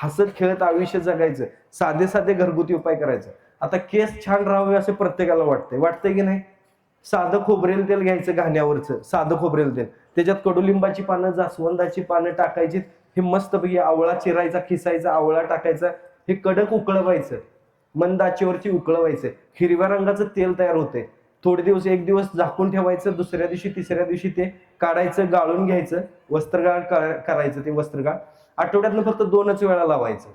हसत खेळत आयुष्य जगायचं, साधे साधे घरगुती उपाय करायचं. आता केस छान राहावे असे प्रत्येकाला वाटतंय की नाही? साधं खोबरेल तेल घ्यायचं, घाण्यावरचं साधं खोबरेल तेल, त्याच्यात कडुलिंबाची पानं, जास्वंदाची पानं टाकायची, हे मस्तपैकी आवळा चिरायचा, खिसायचा, आवळा टाकायचा, हे कडक उकळवायचं, मंद आचेवरती उकळवायचं, हिरव्या रंगाचं तेल तयार होते. थोडे दिवस, एक दिवस झाकून ठेवायचं, दुसऱ्या दिवशी तिसऱ्या दिवशी ते काढायचं, गाळून घ्यायचं, वस्त्रगाळ करायचं. ते वस्त्रगाळ आठवड्यातनं फक्त 2च वेळा लावायचं.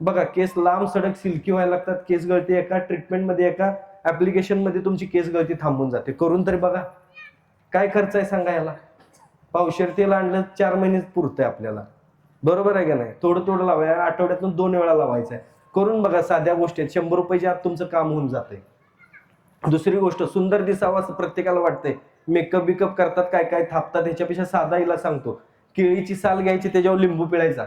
बघा, केस लांब सडक सिल्की व्हायला लागतात. केस गळती एका ट्रीटमेंटमध्ये, एका ऍप्लिकेशन मध्ये तुमची केस गळती थांबून जाते. करून तरी बघा. काय खर्च आहे सांगा याला? पावशेर तेल आणलं 4 महिने पुरतंय आपल्याला, बरोबर आहे का नाही? थोडं थोडं लावायचं, आठवड्यातून 2 वेळा लावायचं आहे. करून बघा, साध्या गोष्टी आहेत, 100 रुपयाच्या आत तुमचं काम होऊन जातंय. दुसरी गोष्ट, सुंदर दिसावं असं प्रत्येकाला वाटतंय, मेकअप बिकअप करतात, काय काय थापतात. ह्याच्यापेक्षा साधा हिला सांगतो, केळीची साल घ्यायची, त्याच्यावर लिंबू पिळायचा.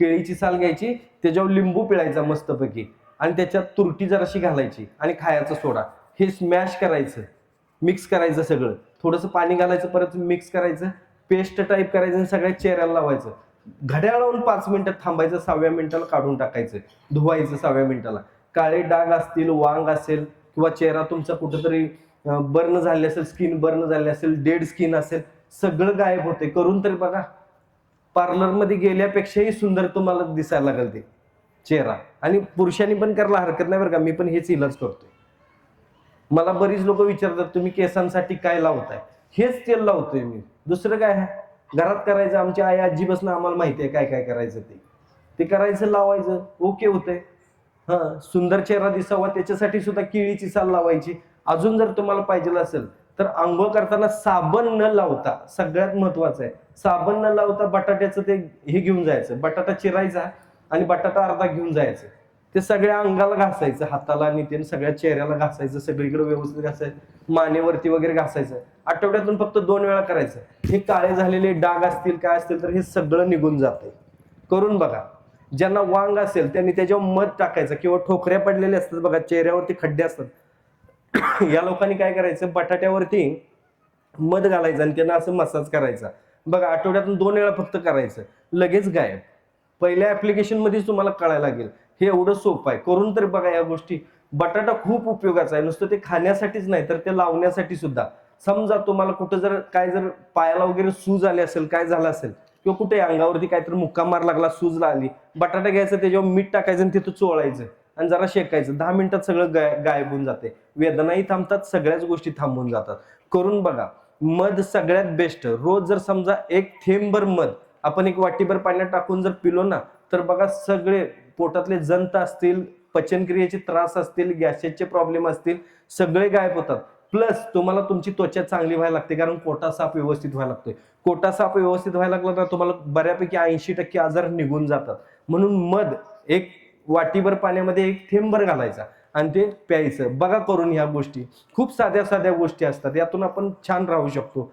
केळीची साल घ्यायची, त्याच्यावर लिंबू पिळायचा मस्तपैकी, आणि त्याच्यात तुरटी जराशी घालायची आणि खायचा सोडा. हे स्मॅश करायचं, मिक्स करायचं सगळं, थोडंसं पाणी घालायचं, परत मिक्स करायचं, पेस्ट टाईप करायचं आणि सगळ्या चेहऱ्याला लावायचं. घड्याळ लावून 5 मिनिटात थांबायचं, 6व्या मिनिटाला काढून टाकायचं, धुवायचं 6व्या मिनिटाला. काळे डाग असतील, वांग असेल, किंवा चेहरा तुमचा कुठंतरी बर्न झाले असेल, स्किन बर्न झाली असेल, डेड स्किन असेल, सगळं गायब होते. करून तरी बघा. पार्लरमध्ये गेल्यापेक्षाही सुंदर तुम्हाला दिसायला लागेल ते चेहरा. आणि पुरुषांनी पण करायला हरकत नाही बरं का, मी पण हेच इलाज करतोय. मला बरीच लोक विचारतात, तुम्ही केसांसाठी काय लावताय? हेच तेल लावतोय मी, दुसरं काय आहे? घरात करायचं, आमची आई आजीपासून आम्हाला माहिती आहे काय काय करायचं, ते करायचं, लावायचं, ओके होतंय. सुंदर चेहरा दिसावा त्याच्यासाठी सुद्धा केळीची साल लावायची. अजून जर तुम्हाला पाहिजे असेल तर आंघोळ करताना साबण न लावता, सगळ्यात महत्वाचं आहे, साबण न लावता बटाट्याचं ते हे घेऊन जायचं, बटाटा चिरायचा आणि बटाटा अर्धा घेऊन जायचं, ते सगळ्या अंगाला घासायचं, हाताला आणि ते सगळ्या चेहऱ्याला घासायचं, सगळीकडे व्यवस्थित घासायचं, मानेवरती वगैरे घासायचं. आठवड्यातून फक्त 2 वेळा करायचं. हे काळे झालेले डाग असतील, काय असतील, तर हे सगळं निघून जातंय. करून बघा. ज्यांना वांग असेल त्यांनी त्याच्यावर मध टाकायचं, किंवा ठोकऱ्या पडलेल्या असतात बघा, चेहऱ्यावरती खड्डे असतात, या लोकांनी काय करायचं, बटाट्यावरती मध घालायचं आणि त्यांना असं मसाज करायचा. बघा, आठवड्यातून 2 वेळा फक्त करायचं, लगेच गायब. पहिल्या ऍप्लिकेशन मध्येच तुम्हाला कळायला लागेल. हे एवढं सोपं आहे. करून तर बघा या गोष्टी. बटाटा खूप उपयोगाचा आहे, नुसतं ते खाण्यासाठीच नाही तर ते लावण्यासाठी सुद्धा. समजा तुम्हाला कुठं जर पायाला वगैरे सूज आली असेल, काय झालं असेल, किंवा कुठे अंगावरती काहीतरी मुक्का मार लागला, सूज लागली, बटाटा घ्यायचं, त्याच्यावर मीठ टाकायचं आणि तिथं चोळायचं आणि जरा शेकायचं. 10 मिनिटात सगळं गायब होऊन जाते. वेदनाही थांबतात, सगळ्याच गोष्टी थांबून जातात. करून बघा. मध सगळ्यात बेस्ट. रोज जर समजा 1 थेंबभर मध आपण 1 वाटीभर पाण्यात टाकून जर पिलो ना, तर बघा, सगळे पोटातले जंत असतील, पचनक्रियेचे त्रास असतील, गॅसेसचे प्रॉब्लेम असतील, सगळे गायब होतात. प्लस तुम्हाला तुमची त्वचा चांगली व्हायला लागते, कारण कोटा साफ व्यवस्थित व्हायला लागतोय. कोटा साफ व्यवस्थित व्हायला लागला तर तुम्हाला बऱ्यापैकी 80% आजार निघून जातात. म्हणून मध 1 वाटीभर पाण्यामध्ये 1 थेंबभर घालायचा आणि ते प्यायचं. बघा करून ह्या गोष्टी. खूप साध्या साध्या गोष्टी असतात, यातून आपण छान राहू शकतो.